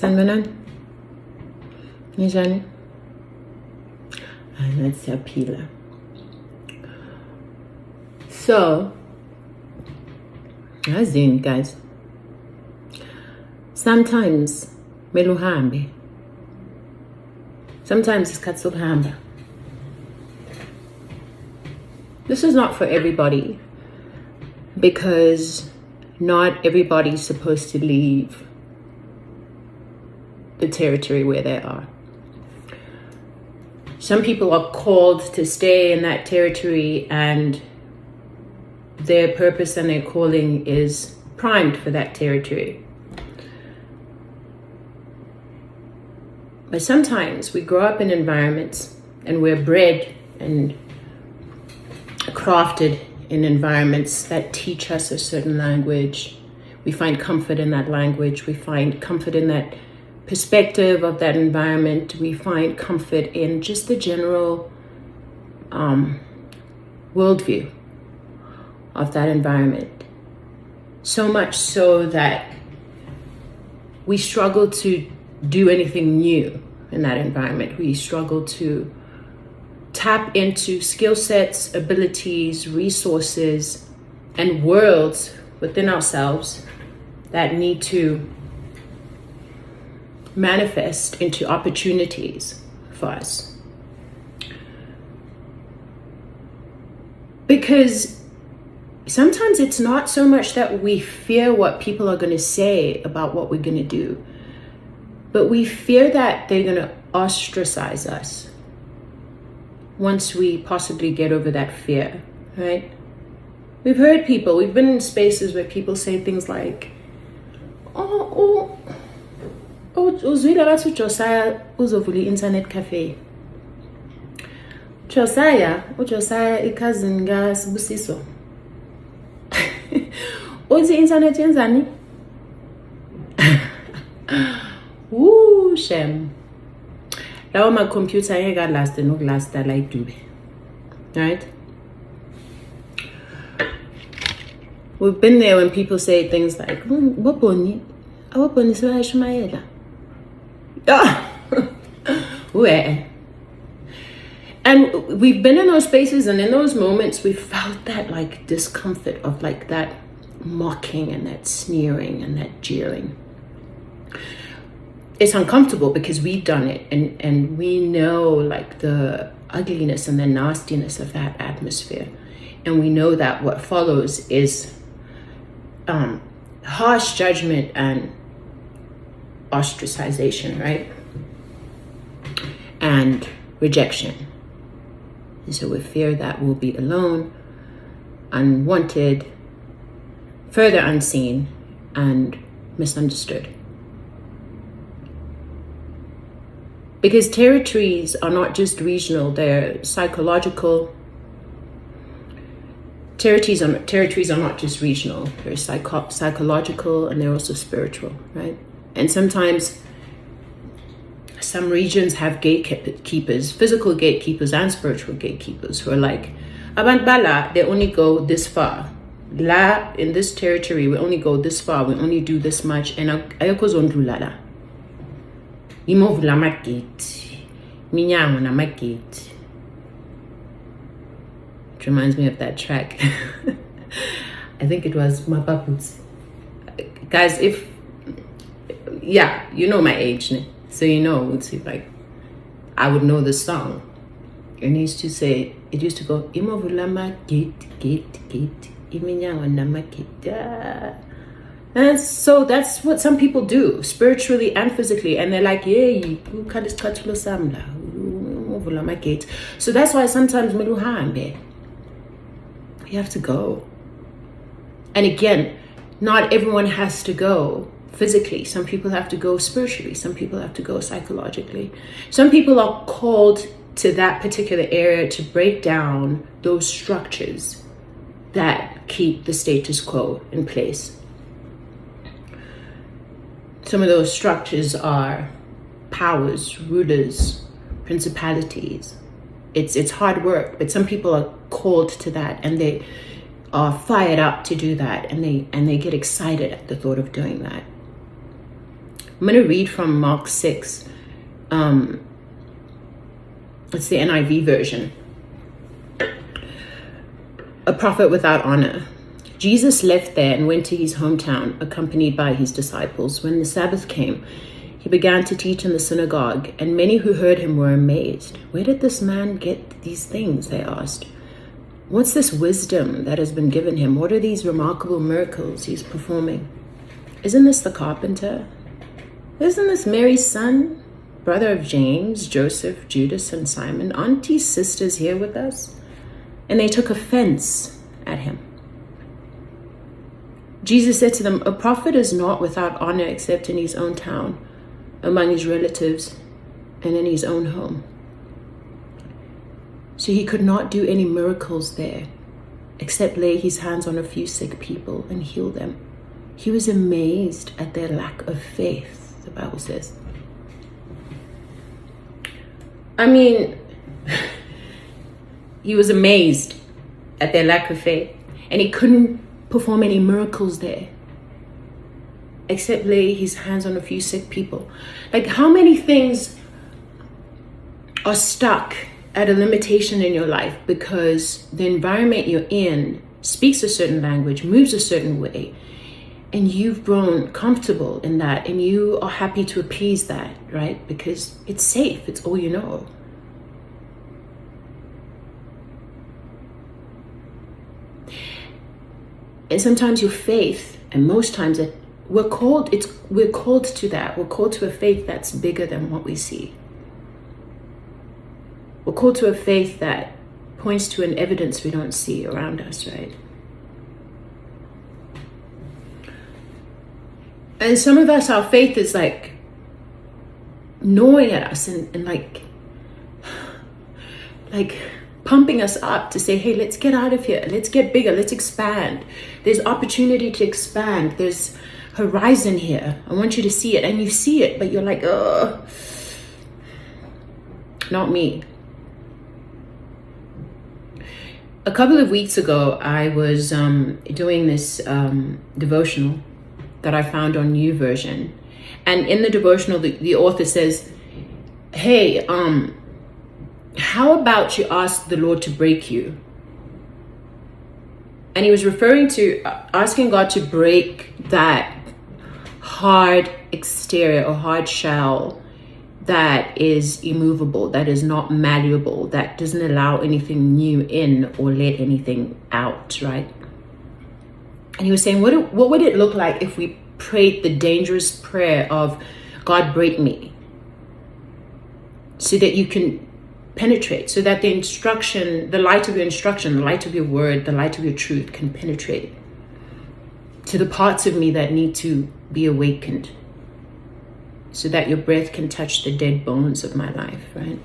Sanibonani. Ninjani? Nathi siyaphila. So, yazini guys, sometimes kumele uhambe. Sometimes isikhathi sokuhamba. This is not for everybody, because not everybody's supposed to leave the territory where they are. Some people are called to stay in that territory, and their purpose and their calling is primed for that territory. But sometimes we grow up in environments and we're bred and crafted in environments that teach us a certain language. We find comfort in that language. We find comfort in that perspective of that environment. We find comfort in just the general worldview of that environment. So much so that we struggle to do anything new in that environment. We struggle to tap into skill sets, abilities, resources, and worlds within ourselves that need to manifest into opportunities for us. Because sometimes it's not so much that we fear what people are going to say about what we're going to do, but we fear that they're going to ostracize us once we possibly get over that fear, right? We've heard people, we've been in spaces where people say things like, uzwile bathi uJosiah uzovula internet cafe. Josiah i-cousin kaSibusiso. Uthi internet yenzani? Shem. Lawa ma computer ngeke last nokulasta like Dube. Right? We've been there when people say things like, "Waboni sebashumayela." Where? And we've been in those spaces, and in those moments we felt that like discomfort of like that mocking and that sneering and that jeering. It's uncomfortable because we've done it, and we know like the ugliness and the nastiness of that atmosphere, and we know that what follows is harsh judgment and ostracization, right? And rejection. And so we fear that we'll be alone, unwanted, further unseen, and misunderstood. Because territories are not just regional, they're psychological. Territories are not just regional, they're psychological, and they're also spiritual, right? And sometimes some regions have gatekeepers, physical gatekeepers and spiritual gatekeepers, who are like, Abantu bala, they only go this far. La, in this territory, we only go this far, we only do this much, and ayoko zondlula. Imovula magate, minyango na magate. It reminds me of that track. I think it was Mapaputsi. Guys, you know my age, ne? So you know, it's like, I would know the song. And it used to go, Imovula magate, iminyango na magate. And so that's what some people do, spiritually and physically. And they're like, yay, so that's why sometimes you have to go. And again, not everyone has to go physically. Some people have to go spiritually. Some people have to go psychologically. Some people are called to that particular area to break down those structures that keep the status quo in place. Some of those structures are powers, rulers, principalities. It's hard work, but some people are called to that, and they are fired up to do that, and they get excited at the thought of doing that. I'm going to read from Mark 6. It's the NIV version. A prophet without honor. Jesus left there and went to his hometown, accompanied by his disciples. When the Sabbath came, he began to teach in the synagogue, and many who heard him were amazed. Where did this man get these things? They asked. What's this wisdom that has been given him? What are these remarkable miracles he's performing? Isn't this the carpenter? Isn't this Mary's son, brother of James, Joseph, Judas, and Simon? Aren't these sisters here with us? And they took offense at him. Jesus said to them, a prophet is not without honor except in his own town, among his relatives, and in his own home. So he could not do any miracles there, except lay his hands on a few sick people and heal them. He was amazed at their lack of faith, the Bible says. I mean, he was amazed at their lack of faith, and he couldn't perform any miracles there, except lay his hands on a few sick people. Like, how many things are stuck at a limitation in your life because the environment you're in speaks a certain language, moves a certain way, and you've grown comfortable in that, and you are happy to appease that, right? Because it's safe, it's all you know. And sometimes your faith, and most times we're called to that. We're called to a faith that's bigger than what we see. We're called to a faith that points to an evidence we don't see around us, right? And some of us, our faith is like gnawing at us and like pumping us up to say, hey, let's get out of here. Let's get bigger. Let's expand. There's opportunity to expand. There's horizon here. I want you to see it. And you see it, but you're like, oh, not me. A couple of weeks ago, I was doing this devotional that I found on YouVersion. And in the devotional, the author says, hey, how about you ask the Lord to break you? And he was referring to asking God to break that hard exterior or hard shell that is immovable, that is not malleable, that doesn't allow anything new in or let anything out, right? And he was saying, what would it look like if we prayed the dangerous prayer of, God, break me, so that you can penetrate, so that the instruction, the light of your instruction, the light of your word, the light of your truth can penetrate to the parts of me that need to be awakened, so that your breath can touch the dead bones of my life, right?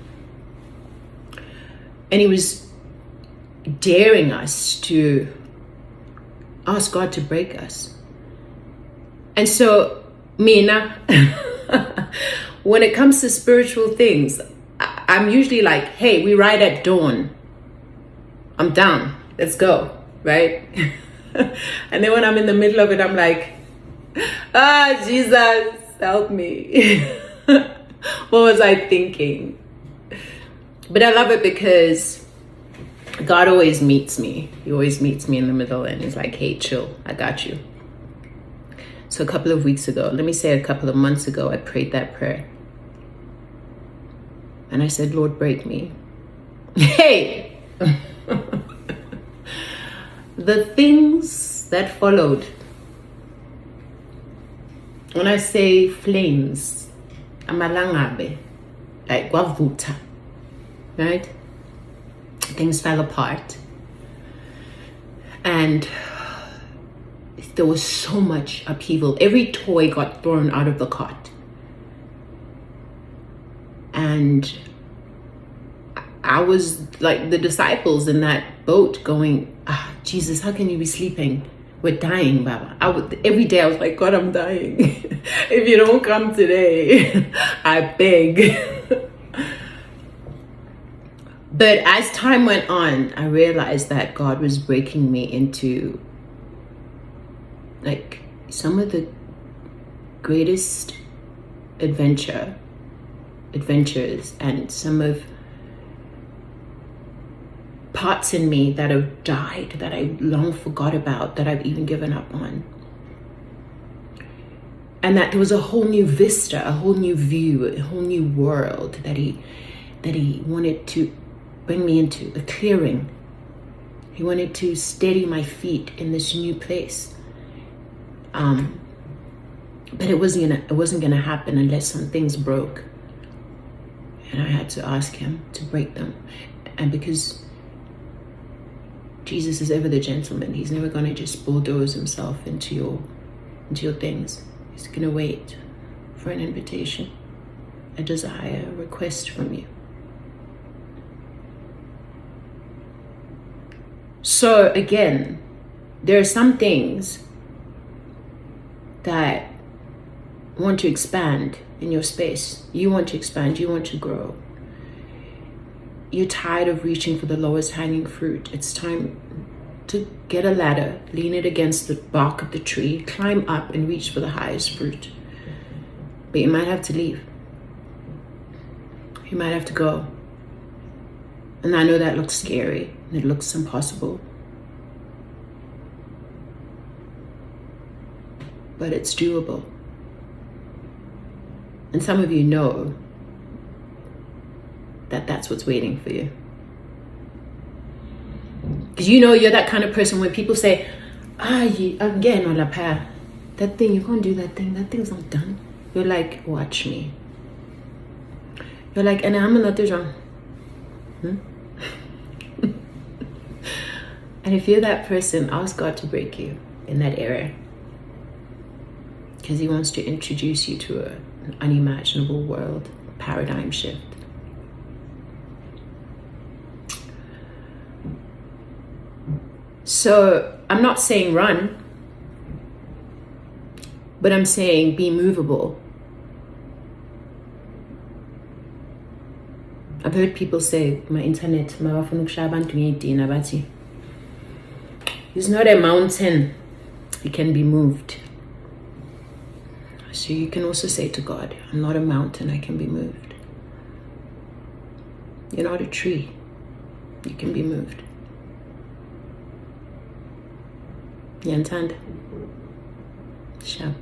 And he was daring us to ask God to break us. And so, Mina, when it comes to spiritual things, I'm usually like, hey, we ride at dawn. I'm down. Let's go, right? And then when I'm in the middle of it, I'm like, Jesus, help me. What was I thinking? But I love it because God always meets me. He always meets me in the middle, and he's like, hey, chill, I got you. So a couple of weeks ago, let me say a couple of months ago, I prayed that prayer. And I said, Lord, break me. Hey! The things that followed. When I say flames, amalangabe, like wavuta, right? Things fell apart. And there was so much upheaval. Every toy got thrown out of the cart. And I was like the disciples in that boat going, Jesus, how can you be sleeping? We're dying, Baba. Every day I was like, God, I'm dying. If you don't come today, I beg. But as time went on, I realized that God was breaking me into like some of the greatest adventures, and some of parts in me that have died, that I long forgot about, that I've even given up on. And that there was a whole new vista, a whole new view, a whole new world that he wanted to bring me into, a clearing. He wanted to steady my feet in this new place. But it wasn't gonna happen unless some things broke. And I had to ask him to break them. And because Jesus is ever the gentleman, he's never gonna just bulldoze himself into your things. He's gonna wait for an invitation, a desire, a request from you. So again, there are some things that want to expand in your space. You want to expand, you want to grow. You're tired of reaching for the lowest hanging fruit. It's time to get a ladder, lean it against the bark of the tree, climb up and reach for the highest fruit. But you might have to leave. You might have to go. And I know that looks scary and it looks impossible. But it's doable. And some of you know that that's what's waiting for you. Because you know you're that kind of person when people say, I'm getting on la path. That thing, you can't do that thing. That thing's not done. You're like, watch me. You're like, and I'm not wrong. And if you're that person, ask God to break you in that area. Because he wants to introduce you to an unimaginable world, paradigm shift. So I'm not saying run, but I'm saying be movable. I've heard people say, my internet, it's not a mountain, it can be moved. So you can also say to God, I'm not a mountain, I can be moved. You're not a tree, you can be moved. You understand? Sure.